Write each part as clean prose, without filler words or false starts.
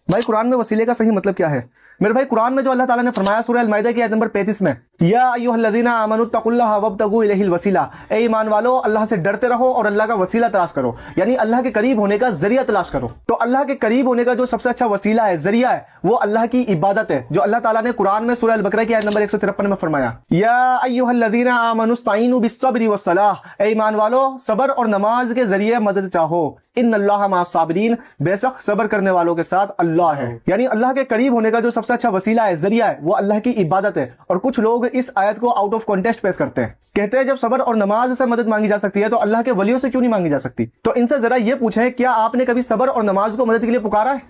भाई कुरान में वसीले का सही मतलब क्या है? मेरे भाई कुरान में जो अल्लाह ताला ने फरमाया सूरह अल-माइदा की आयत नंबर 35 में, या अय्युहल्लज़ीना आमनुत्तकुल्लाह वब्तगू इलैहिल वसीला, ए ईमान वालो अल्लाह से डरते रहो और अल्लाह का वसीला तलाश करो, यानी अल्लाह के करीब होने का जरिया तलाश करो। तो अल्लाह के करीब होने का जो सबसे अच्छा वसीला है, जरिया है, वो अल्लाह की इबादत है, जो अल्लाह ताला ने कुरान में सूरह अल-बकरा की आयत नंबर 153 में फरमाया, या अय्युहल्लज़ीना आमनुस्ताईनु बिस्सब्रि वस्सलाह, ए ईमान वालो सबर और नमाज के जरिए मदद चाहो, इन्नल्लाहा मअस-साबिरीन, बेशक सबर करने वालों के साथ अल्लाह है। यानी अल्लाह के करीब होने का जो सबसे अच्छा वसीला है, जरिया है, वो अल्लाह की इबादत है। और कुछ लोग इस आयत को आउट ऑफ कॉन्टेक्स्ट पेश करते हैं, कहते हैं जब सबर और नमाज से मदद मांगी जा सकती है तो अल्लाह के वलियों से क्यों नहीं मांगी जा सकती? तो इनसे जरा ये पूछें, क्या आपने कभी सबर और नमाज को मदद के लिए पुकारा है?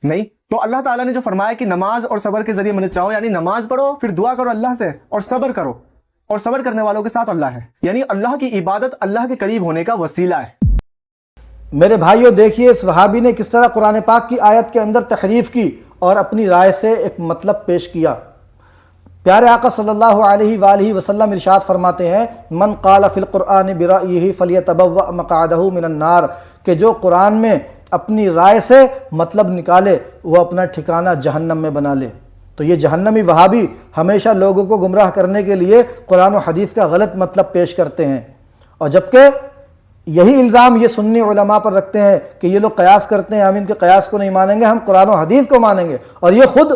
नहीं। तो अल्लाह ताला ने जो फरमाया कि नमाज और सबर के जरिए मदद चाहो, यानी नमाज पढ़ो, फिर दुआ करो अल्लाह से और सबर करो, और सबर करने वालों के साथ अल्लाह है। यानी अल्लाह की इबादत अल्लाह के करीब होने का वसीला है। मेरे भाइयों, देखिए इस वहाबी ने किस तरह कुरान पाक की आयत के अंदर तहरीफ की और अपनी राय से एक मतलब पेश किया। प्यारे आका सल्लल्लाहु अलैहि वसल्लम इरशाद फरमाते हैं, मन क़ाल फ़िल क़ुरआन बिराइही फ़लियतबव्वअ मक़अदहु मिनन नार, कि जो कुरान में अपनी राय से मतलब निकाले वो अपना ठिकाना जहन्नम में बना ले। तो ये जहन्नमी वहाबी हमेशा लोगों को गुमराह करने के लिए कुरान और हदीस का गलत मतलब पेश करते हैं, और जबकि यही इल्ज़ाम ये सुन्नी उलमा पर रखते हैं कि ये लोग कयास करते हैं, हम इनके कयास को नहीं मानेंगे, हम कुरान और हदीस को मानेंगे, और ये खुद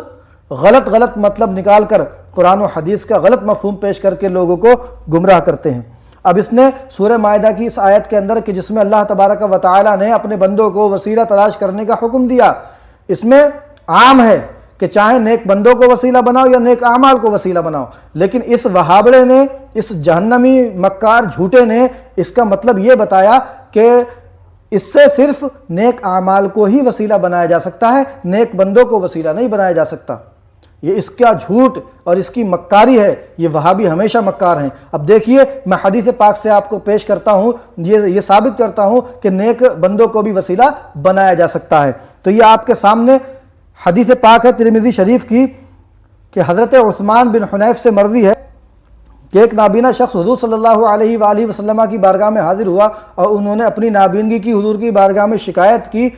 गलत मतलब निकाल कर कुरान और हदीस का गलत मफहूम पेश करके लोगों को गुमराह करते हैं। अब इसने सूरह माइदा की इस आयत के अंदर कि जिसमें अल्लाह तबारक व तआला ने अपने बंदों को वसीला तलाश करने का हुक्म दिया, इसमें आम है कि चाहे नेक बंदों को वसीला बनाओ या नेक आमाल को वसीला बनाओ, लेकिन इस वहाबड़े ने, इस जहन्नमी मक्कार झूठे ने इसका मतलब ये बताया कि इससे सिर्फ नेक आमाल को ही वसीला बनाया जा सकता है, नेक बंदों को वसीला नहीं बनाया जा सकता। ये इसका झूठ और इसकी मक्कारी है। ये वहाबी हमेशा मक्कार हैं। अब देखिए, मैं हदीस पाक से आपको पेश करता हूँ, ये साबित करता हूँ कि नेक बंदों को भी वसीला बनाया जा सकता है। तो ये आपके सामने हदीस पाक है तिरमिज़ी शरीफ की कि हज़रत उस्मान बिन हुनैफ से मरवी है कि एक नाबीना शख्स हुज़ूर सल्लल्लाहु अलैहि वसल्लम की बारगाह में हाजिर हुआ और उन्होंने अपनी नाबीनगी की हुज़ूर की बारगाह में शिकायत की।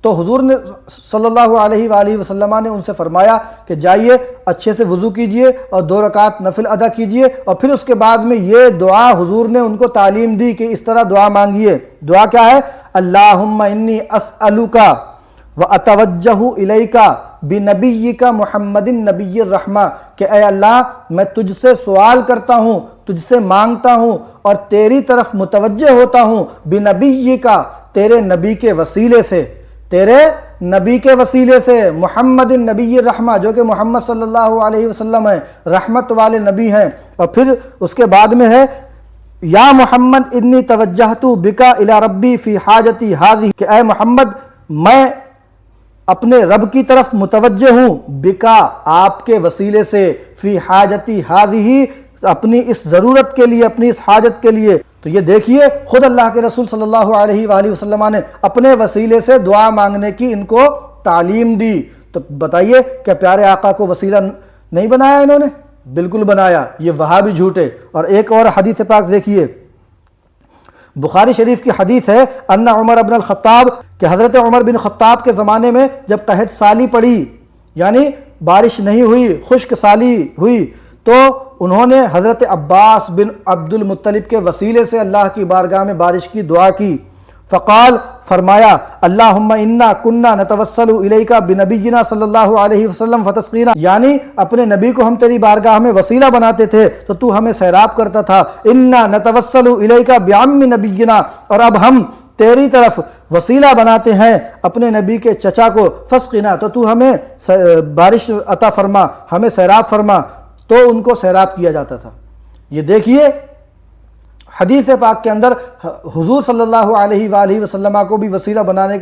तो हुज़ूर ने सल्लल्लाहु अलैहि वसल्लम ने उनसे फरमाया कि जाइए अच्छे से वज़ू कीजिए और 2 रकात नफिल अदा कीजिए, और फिर उसके बाद में ये दुआ हुज़ूर ने उनको तालीम दी कि इस तरह दुआ मांगिए। दुआ क्या है? अल्लाहुम्मा इन्नी अस्अलुका व अतवज्जहु इलैका बिनबिय्यिका मुहम्मदिन नबिय्यिर रहमा, कि ऐ अल्लाह मैं तुझसे सवाल करता हूँ, तुझसे मांगता हूँ और तेरी तरफ मुतवज्जे होता हूँ, बिनबिय्यिका तेरे नबी के वसीले से, तेरे नबी के वसीले से, मुहम्मदिन नबिय्यिर रहमा जो कि मोहम्मद सल्लल्लाहु अलैहि वसल्लम है, रहमत वाले नबी हैं। और फिर उसके बाद में है या मोहम्मद इन्नी तवज्जहतु बिका इला रब्बी फ़ी हाजती हाज़ी, कि ऐ मोहम्मद मैं अपने रब की तरफ मुतवज्जे हूँ, बिका आपके वसीले से, फ़ी हाजती हाज़िही अपनी इस ज़रूरत के लिए, अपनी इस हाजत के लिए। तो ये देखिए, खुद अल्लाह के रसूल सल्लल्लाहु अलैहि वसल्लम ने अपने वसीले से दुआ मांगने की इनको तालीम दी। तो बताइए, क्या प्यारे आका को वसीला नहीं बनाया इन्होंने? बिल्कुल बनाया। ये वहाबी झूठे। और एक और हदीस पाक देखिए, बुखारी शरीफ की हदीस है, अन्ना उमर इब्न अल-खत्ताब, कि हज़रत उमर बिन खत्ताब के ज़माने में जब कहत साली पड़ी, यानी बारिश नहीं हुई, खुश्क साली हुई, तो उन्होंने हज़रत अब्बास बिन अब्दुल मुत्तलिब के वसीले से अल्लाह की बारगाह में बारिश की दुआ की। फ़क़ाल फरमाया, अल्लाहुम्मा इन्ना कुन्ना नतवस्सलु इलैका बिनबिय्यिना सल्लल्लाहु अलैहि वसल्लम फतस्क़ीना, यानी अपने नबी को हम तेरी बारगाह में वसीला बनाते थे तो तू हमें सैराब करता था। इन्ना नतवस्सलु इलैका बिअम्मि नबिय्यिना, और अब हम तेरी तरफ वसीला बनाते हैं अपने नबी के चचा को, फस्क़ीना तो तू हमें बारिश अता फरमा, हमें सैराब फरमा। तो उनको सैराब किया जाता था। ये देखिए, हदीस पाक के अंदर हुजूर सल्लल्लाहु अलैहि वसल्लम को भी वसीला बनाने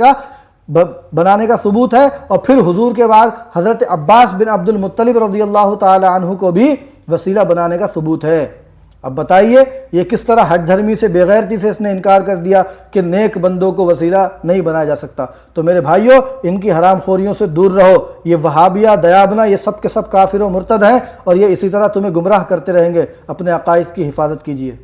का सबूत है, और फिर हुजूर के बाद हज़रत अब्बास बिन अब्दुल मुत्तलिब रज़ियल्लाहु ताला अन्हु को भी वसीला बनाने का सबूत है। अब बताइए, ये किस तरह हट धर्मी से, बेगैरती से इसने इनकार कर दिया कि नेक बंदों को वसीला नहीं बनाया जा सकता। तो मेरे भाइयों, इनकी हराम खोरियों से दूर रहो। ये वहाबिया, दयाबना, ये सब के सब काफिर और मुर्तद हैं, और ये इसी तरह तुम्हें गुमराह करते रहेंगे। अपने अकाइद की हिफाजत कीजिए।